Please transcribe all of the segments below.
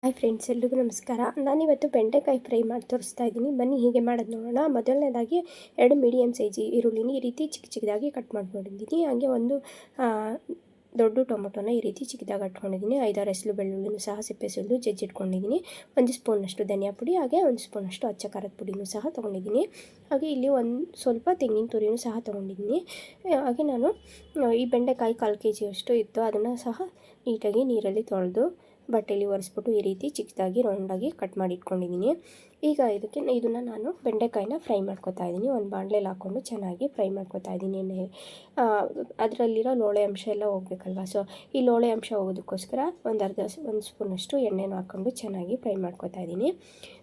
Hi friends, ಎಲ್ರಿಗೂ ನಮಸ್ಕಾರ. ನಾನಿವತ್ತು ಬೆಂಡೆಕಾಯಿ ಫ್ರೈ ಮಾಡಿ ತೋರಿಸ್ತಾ ಇದ್ದೀನಿ. ಬನ್ನಿ ಹೇಗೆ ಮಾಡೋದು ನೋಡೋಣ. ಮೊದಲನೇದಾಗಿ 2 ಮೀಡಿಯಮ್ ಸೈಜ್ ಈರುಳ್ಳಿನ ಈ ರೀತಿ ಚಿಕ್ಕದಾಗಿ ಕಟ್ ಮಾಡ್ಕೊಂಡಿದ್ದೀನಿ. ಹಾಗೆ ಒಂದು ದೊಡ್ಡ ಟೊಮೊಟೊನ ಈ ರೀತಿ ಚಿಕ್ಕದಾಗಿ ಕಟ್ಕೊಂಡಿದ್ದೀನಿ. 5-6 ಎಸಳು ಬೆಳ್ಳುಳ್ಳಿನೂ ಸಹ ಸಿಪ್ಪೆ ಸುಲಿದು ಜಜ್ಜಿಟ್ಕೊಂಡಿದ್ದೀನಿ. 1 ಸ್ಪೂನಷ್ಟು ಧನಿಯಾ ಪುಡಿ, ಹಾಗೆ 1 ಸ್ಪೂನಷ್ಟು ಅಚ್ಚ ಖಾರದ ಪುಡಿನೂ ಸಹ ತೊಗೊಂಡಿದ್ದೀನಿ. ಹಾಗೆ ಇಲ್ಲಿ ಸ್ವಲ್ಪ ತೆಂಗಿನ ತುರಿನೂ ಸಹ ತೊಗೊಂಡಿದ್ದೀನಿ. ಹಾಗೆ ನಾನು ಈ ಬೆಂಡೆಕಾಯಿ 1/4 kg ಇತ್ತು. ಅದನ್ನು ಸಹ ನೀಟಾಗಿ ನೀರಲ್ಲಿ ತೊಳೆದು ಬಟ್ಟೆಯಲ್ಲಿ ಒರೆಸ್ಬಿಟ್ಟು ಈ ರೀತಿ ಚಿಕ್ಕದಾಗಿ ರೌಂಡಾಗಿ ಕಟ್ ಮಾಡಿ ಇಟ್ಕೊಂಡಿದ್ದೀನಿ. ಈಗ ಇದನ್ನು ನಾನು ಬೆಂಡೆಕಾಯಿನ ಫ್ರೈ ಮಾಡ್ಕೊತಾ ಇದ್ದೀನಿ. ಒಂದು ಬಾಣಲೆಯಲ್ಲಿ ಹಾಕ್ಕೊಂಡು ಚೆನ್ನಾಗಿ ಫ್ರೈ ಮಾಡ್ಕೊತಾ ಇದ್ದೀನಿ. ಅದರಲ್ಲಿರೋ ಲೋಳೆ ಅಂಶ ಎಲ್ಲ ಹೋಗಬೇಕಲ್ವ. ಸೊ ಈ ಲೋಳೆ ಅಂಶ ಹೋಗೋದಕ್ಕೋಸ್ಕರ ಒಂದು ಸ್ಪೂನಷ್ಟು ಎಣ್ಣೆನ ಹಾಕ್ಕೊಂಡು ಚೆನ್ನಾಗಿ ಫ್ರೈ ಮಾಡ್ಕೊತಾ ಇದ್ದೀನಿ.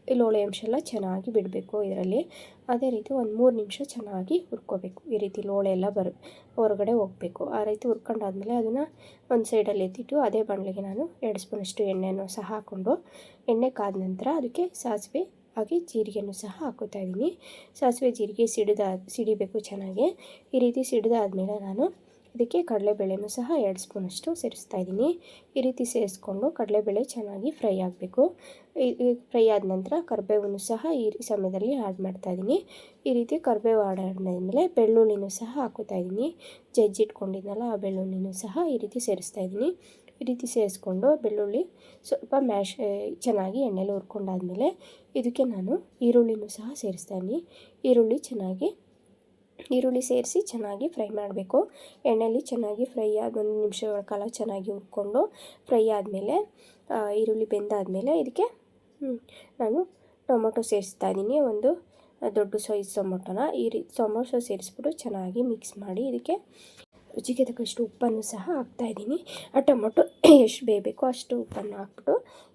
ಈ ಲೋಳೆ ಅಂಶ ಎಲ್ಲ ಚೆನ್ನಾಗಿ ಬಿಡಬೇಕು ಇದರಲ್ಲಿ. ಅದೇ ರೀತಿ ಒಂದು 3 ನಿಮಿಷ ಚೆನ್ನಾಗಿ ಹುರ್ಕೋಬೇಕು. ಈ ರೀತಿ ಲೋಳೆ ಎಲ್ಲ ಹೊರಗಡೆ ಹೋಗಬೇಕು. ಆ ರೀತಿ ಹುರ್ಕೊಂಡಾದ್ಮೇಲೆ ಅದನ್ನು ಒಂದು ಸೈಡಲ್ಲಿ ಎತ್ತಿಟ್ಟು ಅದೇ ಬಾಣಲೆಗೆ ನಾನು 2 ಸ್ಪೂನಷ್ಟು ಎಣ್ಣೆಯನ್ನು ಸಹ ಹಾಕ್ಕೊಂಡು ಎಣ್ಣೆ ಕಾದ ನಂತರ ಅದಕ್ಕೆ ಸಾಸಿವೆ ಹಾಗೆ ಜೀರಿಗೆನೂ ಸಹ ಹಾಕೋತಾ ಇದ್ದೀನಿ. ಸಾಸಿವೆ ಜೀರಿಗೆ ಸಿಡಿಬೇಕು ಚೆನ್ನಾಗಿ. ಈ ರೀತಿ ಸಿಡಿದಾದ್ಮೇಲೆ ನಾನು ಇದಕ್ಕೆ ಕಡಲೆಬೇಳೆನೂ ಸಹ 2 ಸ್ಪೂನಷ್ಟು ಸೇರಿಸ್ತಾ ಇದ್ದೀನಿ. ಈ ರೀತಿ ಸೇರಿಸ್ಕೊಂಡು ಕಡಲೆಬೇಳೆ ಚೆನ್ನಾಗಿ ಫ್ರೈ ಆಗಬೇಕು. ಫ್ರೈ ಆದ ನಂತರ ಕರಿಬೇವನ್ನು ಸಹ ಈ ಸಮಯದಲ್ಲಿ ಆ್ಯಡ್ ಮಾಡ್ತಾ ಇದ್ದೀನಿ. ಈ ರೀತಿ ಕರಿಬೇವು ಆಡ್ ಆದಮೇಲೆ ಬೆಳ್ಳುಳ್ಳಿನೂ ಸಹ ಹಾಕೋತಾ ಇದ್ದೀನಿ. ಜಜ್ಜಿಟ್ಕೊಂಡಿದ್ನಲ್ಲ ಆ ಬೆಳ್ಳುಳ್ಳಿನೂ ಸಹ ಈ ರೀತಿ ಸೇರಿಸ್ತಾ ಇದ್ದೀನಿ. ಈ ರೀತಿ ಸೇರಿಸ್ಕೊಂಡು ಬೆಳ್ಳುಳ್ಳಿ ಸ್ವಲ್ಪ ಚೆನ್ನಾಗಿ ಎಣ್ಣೆಲಿ ಹುರ್ಕೊಂಡಾದ್ಮೇಲೆ ಇದಕ್ಕೆ ನಾನು ಈರುಳ್ಳಿನೂ ಸಹ ಸೇರಿಸ್ತಾ ಇದ್ದೀನಿ. ಈರುಳ್ಳಿ ಸೇರಿಸಿ ಚೆನ್ನಾಗಿ ಫ್ರೈ ಮಾಡಬೇಕು. ಎಣ್ಣೆಯಲ್ಲಿ ಚೆನ್ನಾಗಿ ಫ್ರೈ ಆಗಿ 1 ನಿಮಿಷಗಳ ಕಾಲ ಚೆನ್ನಾಗಿ ಹುರ್ಕೊಂಡು ಫ್ರೈ ಆದಮೇಲೆ ಈರುಳ್ಳಿ ಬೆಂದಾದಮೇಲೆ ಇದಕ್ಕೆ ನಾನು ಟೊಮೊಟೊ ಸೇರಿಸ್ತಾ ಇದ್ದೀನಿ. ಒಂದು ದೊಡ್ಡ ಸೈಜ್ ಟೊಮೊಟೊನ ಟೊಮೊಟೊ ಸೇರಿಸ್ಬಿಟ್ಟು ಚೆನ್ನಾಗಿ ಮಿಕ್ಸ್ ಮಾಡಿ ಇದಕ್ಕೆ ರುಚಿಗೆ ತಕ್ಕಷ್ಟು ಉಪ್ಪನ್ನು ಸಹ ಹಾಕ್ತಾಯಿದ್ದೀನಿ. ಆ ಟೊಮೊಟೊ ಎಷ್ಟು ಬೇಯಬೇಕೋ ಅಷ್ಟು ಉಪ್ಪನ್ನು ಹಾಕ್ಬಿಟ್ಟು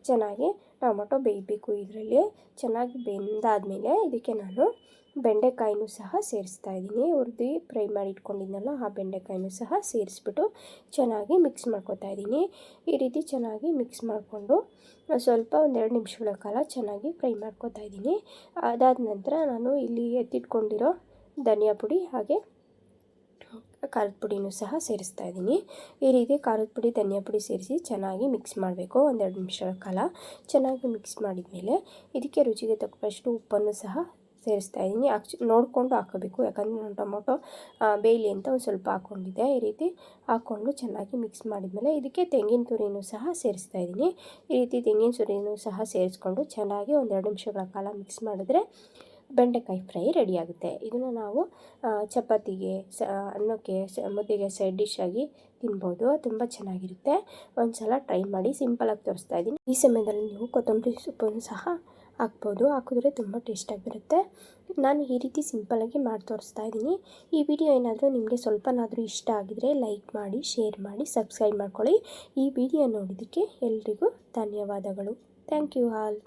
ಚೆನ್ನಾಗಿ ಟೊಮೊಟೊ ಬೇಯಬೇಕು. ಇದರಲ್ಲಿ ಚೆನ್ನಾಗಿ ಬೆಂದಾದಮೇಲೆ ಇದಕ್ಕೆ ನಾನು ಬೆಂಡೆಕಾಯಿನೂ ಸಹ ಸೇರಿಸ್ತಾ ಇದ್ದೀನಿ. ಹುರಿದು ಫ್ರೈ ಮಾಡಿ ಇಟ್ಕೊಂಡಿದ್ನಲ್ಲ ಆ ಬೆಂಡೆಕಾಯಿನೂ ಸಹ ಸೇರಿಸ್ಬಿಟ್ಟು ಚೆನ್ನಾಗಿ ಮಿಕ್ಸ್ ಮಾಡ್ಕೊತಾ ಇದ್ದೀನಿ. ಈ ರೀತಿ ಚೆನ್ನಾಗಿ ಮಿಕ್ಸ್ ಮಾಡಿಕೊಂಡು ಸ್ವಲ್ಪ 1-2 ನಿಮಿಷಗಳ ಕಾಲ ಚೆನ್ನಾಗಿ ಫ್ರೈ ಮಾಡ್ಕೊತಾ ಇದ್ದೀನಿ. ಅದಾದ ನಂತರ ನಾನು ಇಲ್ಲಿ ಎತ್ತಿಟ್ಕೊಂಡಿರೋ ಧನಿಯಾ ಪುಡಿ ಹಾಗೆ ಖಾರದ ಪುಡಿನೂ ಸಹ ಸೇರಿಸ್ತಾ ಇದ್ದೀನಿ. ಈ ರೀತಿ ಖಾರದ ಪುಡಿ ಧನಿಯಾ ಪುಡಿ ಸೇರಿಸಿ ಚೆನ್ನಾಗಿ ಮಿಕ್ಸ್ ಮಾಡಬೇಕು. 1-2 ನಿಮಿಷಗಳ ಕಾಲ ಚೆನ್ನಾಗಿ ಮಿಕ್ಸ್ ಮಾಡಿದ ಮೇಲೆ ಇದಕ್ಕೆ ರುಚಿಗೆ ತಕ್ಕಷ್ಟು ಉಪ್ಪನ್ನು ಸಹ ಸೇರಿಸ್ತಾ ಇದ್ದೀನಿ. ನೋಡಿಕೊಂಡು ಹಾಕೋಬೇಕು, ಯಾಕಂದರೆ ನಾನು ಟೊಮೊಟೊ ಬೇಯಲಿ ಅಂತ ಒಂದು ಸ್ವಲ್ಪ ಹಾಕ್ಕೊಂಡಿದ್ದೆ. ಈ ರೀತಿ ಹಾಕ್ಕೊಂಡು ಚೆನ್ನಾಗಿ ಮಿಕ್ಸ್ ಮಾಡಿದ್ಮೇಲೆ ಇದಕ್ಕೆ ತೆಂಗಿನ ತುರಿನೂ ಸಹ ಸೇರಿಸ್ತಾ ಇದ್ದೀನಿ. ಈ ರೀತಿ ತೆಂಗಿನ ತುರಿನೂ ಸಹ ಸೇರಿಸ್ಕೊಂಡು ಚೆನ್ನಾಗಿ 1-2 ನಿಮಿಷಗಳ ಕಾಲ ಮಿಕ್ಸ್ ಮಾಡಿದ್ರೆ ಬೆಂಡೆಕಾಯಿ ಫ್ರೈ ರೆಡಿಯಾಗುತ್ತೆ. ಇದನ್ನು ನಾವು ಚಪಾತಿಗೆ, ಅನ್ನಕ್ಕೆ, ಮುದ್ದೆಗೆ ಸೈಡ್ ಡಿಶ್ ಆಗಿ ತಿನ್ಬೋದು. ತುಂಬ ಚೆನ್ನಾಗಿರುತ್ತೆ. ಒಂದು ಸಲ ಟ್ರೈ ಮಾಡಿ. ಸಿಂಪಲಾಗಿ ತೋರಿಸ್ತಾ ಇದ್ದೀನಿ. ಈ ಸಮಯದಲ್ಲಿ ನೀವು ಕೊತ್ತಂಬರಿ ಸೊಪ್ಪನ್ನು ಸಹ ಹಾಕ್ಬೋದು. ಹಾಕಿದ್ರೆ ತುಂಬ ಟೇಸ್ಟಾಗಿರುತ್ತೆ. ನಾನು ಈ ರೀತಿ ಸಿಂಪಲಾಗಿ ಮಾಡಿ ತೋರಿಸ್ತಾ ಇದ್ದೀನಿ. ಈ ವಿಡಿಯೋ ಏನಾದರೂ ನಿಮಗೆ ಸ್ವಲ್ಪನಾದರೂ ಇಷ್ಟ ಆಗಿದರೆ ಲೈಕ್ ಮಾಡಿ, ಶೇರ್ ಮಾಡಿ, ಸಬ್ಸ್ಕ್ರೈಬ್ ಮಾಡ್ಕೊಳ್ಳಿ. ಈ ವಿಡಿಯೋ ನೋಡಿದ್ದಕ್ಕೆ ಎಲ್ರಿಗೂ ಧನ್ಯವಾದಗಳು. Thank you all.